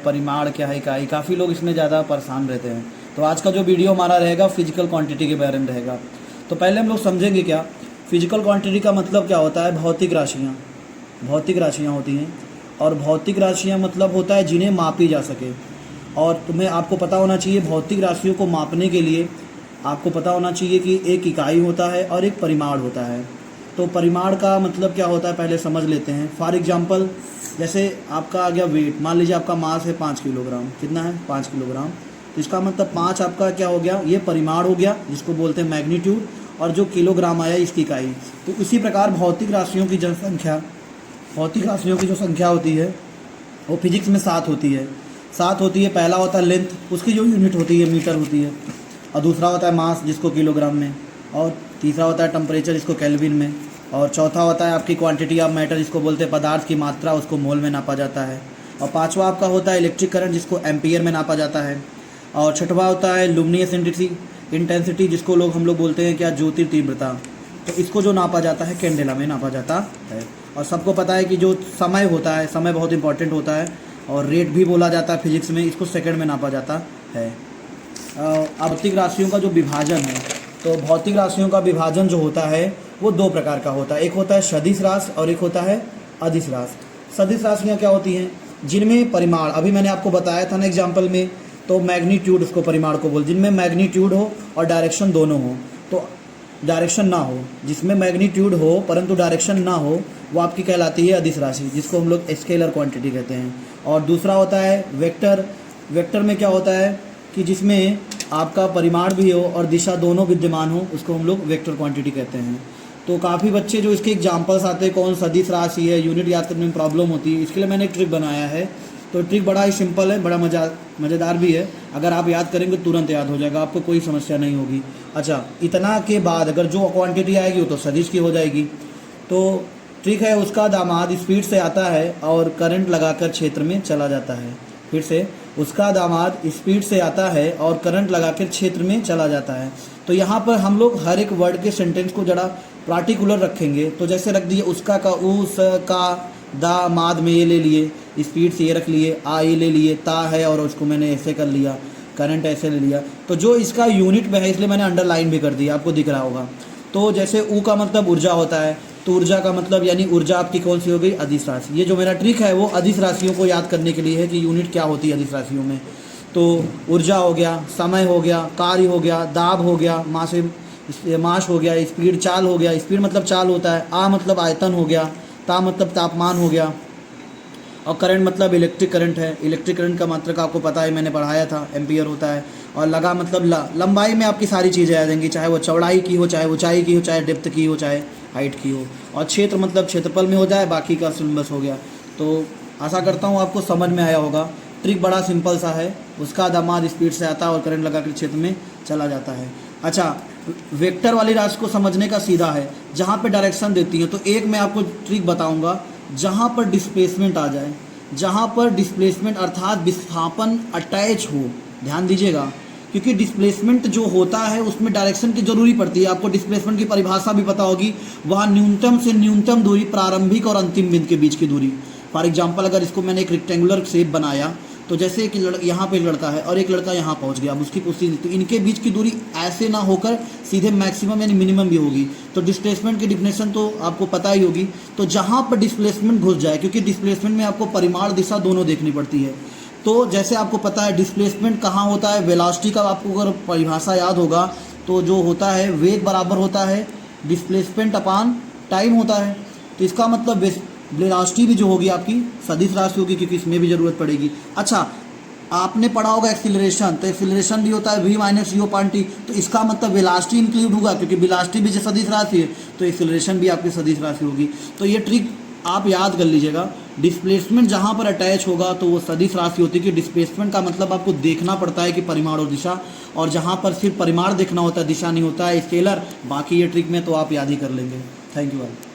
परिमाण क्या है, इकाई, काफ़ी लोग इसमें ज़्यादा परेशान रहते हैं। तो आज का जो वीडियो हमारा रहेगा फिजिकल क्वांटिटी के बारे में रहेगा। तो पहले हम लोग समझेंगे क्या फिजिकल क्वांटिटी का मतलब क्या होता है। भौतिक राशियाँ होती हैं, और भौतिक राशियाँ मतलब होता है जिन्हें मापी जा सके। और आपको पता होना चाहिए भौतिक राशियों को मापने के लिए आपको पता होना चाहिए कि एक इकाई होता है और एक परिमाण होता है। तो परिमाण का मतलब क्या होता है पहले समझ लेते हैं। फॉर एग्जांपल जैसे आपका आ गया वेट, मान लीजिए आपका मास है 5 किलोग्राम। कितना है? 5 किलोग्राम। तो इसका मतलब 5 आपका क्या हो गया, ये परिमाण हो गया जिसको बोलते हैं मैग्नीट्यूड, और जो किलोग्राम आया इसकी इकाई। तो इसी प्रकार भौतिक राशियों की जो संख्या होती है वो फिजिक्स में 7 होती है। पहला होता है लेंथ, उसकी जो यूनिट होती है मीटर होती है, और दूसरा होता है मास जिसको किलोग्राम में, और तीसरा होता है टेम्परेचर जिसको केल्विन में, और चौथा होता है आपकी क्वांटिटी ऑफ मैटर जिसको बोलते हैं पदार्थ की मात्रा, उसको मोल में नापा जाता है, और पांचवा आपका होता है इलेक्ट्रिक करंट जिसको एम्पियर में नापा जाता है, और छठवा होता है लुमिनियस इंटेंसिटी जिसको हम लोग बोलते हैं क्या, ज्योति तीव्रता। तो इसको जो नापा जाता है कैंडेला में नापा जाता है। और सबको पता है कि जो समय होता है, समय बहुत इंपॉर्टेंट होता है, और रेट भी बोला जाता है फिजिक्स में, इसको सेकंड में नापा जाता है। भौतिक राशियों का जो विभाजन है, तो भौतिक राशियों का विभाजन जो होता है वो 2 प्रकार का होता है। एक होता है सदिश राशि और एक होता है अदिश राशि। सदिश राशियाँ क्या होती हैं? जिनमें परिमाण, अभी मैंने आपको बताया था ना एग्जाम्पल में, तो मैग्नीट्यूड उसको परिमाण को बोल, जिनमें मैग्नीट्यूड हो और डायरेक्शन दोनों हो। तो डायरेक्शन ना हो, जिसमें मैग्नीट्यूड हो परंतु डायरेक्शन ना हो, वो आपकी कहलाती है अदिश राशि, जिसको हम लोग स्केलर क्वांटिटी कहते हैं। और दूसरा होता है वेक्टर। वेक्टर में क्या होता है कि जिसमें आपका परिमाण भी हो और दिशा दोनों विद्यमान हो, उसको हम लोग वेक्टर क्वांटिटी कहते हैं। तो काफ़ी बच्चे जो इसके एग्जाम्पल्स आते हैं, कौन सदिश राशि है, यूनिट याद करने में प्रॉब्लम होती है, इसके लिए मैंने एक ट्रिक बनाया है। तो ट्रिक बड़ा ही सिंपल है, बड़ा मज़ेदार भी है। अगर आप याद करेंगे तुरंत याद हो जाएगा, आपको कोई समस्या नहीं होगी। अच्छा, इतना के बाद अगर जो क्वांटिटी आएगी वो तो सदिश की हो जाएगी। तो ट्रिक है, उसका दामाद स्पीड से आता है और करंट लगाकर क्षेत्र में चला जाता है। फिर से, उसका दामाद स्पीड से आता है और करंट लगाकर क्षेत्र में चला जाता है। तो यहाँ पर हम लोग हर एक वर्ड के सेंटेंस को जरा पार्टिकुलर रखेंगे। तो जैसे रख दिए उसका का, उस का, दा माद में ये ले लिए, स्पीड से ये रख लिए, आ ये ले लिए, ता है और उसको मैंने ऐसे कर लिया, करंट ऐसे ले लिया। तो जो इसका यूनिट में है इसलिए मैंने अंडरलाइन भी कर दिया, आपको दिख रहा होगा। तो जैसे ऊ का मतलब ऊर्जा होता है, तो ऊर्जा का मतलब यानी ऊर्जा आपकी कौन सी हो गई, अदिश राशि। ये जो मेरा ट्रिक है वो अदिश राशियों को याद करने के लिए है कि यूनिट क्या होती है अदिश राशियों में। तो ऊर्जा हो गया, समय हो गया, कार्य हो गया, दाब हो गया, मास हो गया, स्पीड चाल हो गया, स्पीड मतलब चाल होता है, आ मतलब आयतन हो गया, ता मतलब तापमान हो गया, और करंट मतलब इलेक्ट्रिक करंट है। इलेक्ट्रिक करंट का मात्रक आपको पता है, मैंने पढ़ाया था, एम्पियर होता है। और लगा मतलब लंबाई में आपकी सारी चीज़ें आ जाएंगी, चाहे वो चौड़ाई की हो, चाहे ऊंचाई की हो, चाहे डेप्थ की हो, चाहे हाइट की हो। और क्षेत्र मतलब क्षेत्रफल में हो जाए, बाकी का सिलेबस हो गया। तो आशा करता हूँ आपको समझ में आया होगा। ट्रिक बड़ा सिंपल सा है, उसका दामाद स्पीड से आता है और करंट लगा कर क्षेत्र में चला जाता है। अच्छा, वेक्टर वाली राशि को समझने का सीधा है, जहाँ पे डायरेक्शन देती है। तो एक मैं आपको ट्रिक बताऊंगा, जहाँ पर डिस्प्लेसमेंट आ जाए, जहाँ पर डिस्प्लेसमेंट अर्थात विस्थापन अटैच हो, ध्यान दीजिएगा, क्योंकि डिस्प्लेसमेंट जो होता है उसमें डायरेक्शन की जरूरी पड़ती है। आपको डिस्प्लेसमेंट की परिभाषा भी पता होगी, वहाँ न्यूनतम से न्यूनतम दूरी, प्रारंभिक और अंतिम बिंदु के बीच की दूरी। फॉर एग्जाम्पल अगर इसको मैंने एक रेक्टेंगुलर शेप बनाया, तो जैसे कि यहाँ पे लड़का है और एक लड़का यहाँ पहुँच गया, अब उसकी पुष्टि, तो इनके बीच की दूरी ऐसे ना होकर सीधे मैक्सिमम यानी मिनिमम भी होगी। तो डिस्प्लेसमेंट की डिफिनेशन तो आपको पता ही होगी। तो जहाँ पर डिस्प्लेसमेंट घुस जाए, क्योंकि डिस्प्लेसमेंट में आपको परिमाण दिशा दोनों देखनी पड़ती है। तो जैसे आपको पता है डिस्प्लेसमेंट कहाँ होता है, वेलोसिटी का आपको अगर परिभाषा याद होगा तो जो होता है वेग बराबर होता है डिस्प्लेसमेंट अपान टाइम होता है। तो इसका मतलब वेलोसिटी भी जो होगी आपकी सदिश राशि होगी, क्योंकि इसमें भी जरूरत पड़ेगी। अच्छा, आपने पढ़ा होगा एक्सीलरेशन, तो एक्सीलरेशन भी होता है v माइनस u पान टी। तो इसका मतलब वेलोसिटी इंक्लूड होगा, क्योंकि वेलोसिटी भी सदिश राशि है, तो एक्सीलरेशन भी आपकी सदिश राशि होगी। तो ये ट्रिक आप याद कर लीजिएगा, डिस्प्लेसमेंट जहाँ पर अटैच होगा तो वो सदिश राशि होती है। कि डिस्प्लेसमेंट का मतलब आपको देखना पड़ता है कि परिमाण और दिशा, और जहाँ पर सिर्फ परिमाण देखना होता है, दिशा नहीं होता है, स्केलर। बाकी ये ट्रिक में तो आप याद ही कर लेंगे। Thank you all.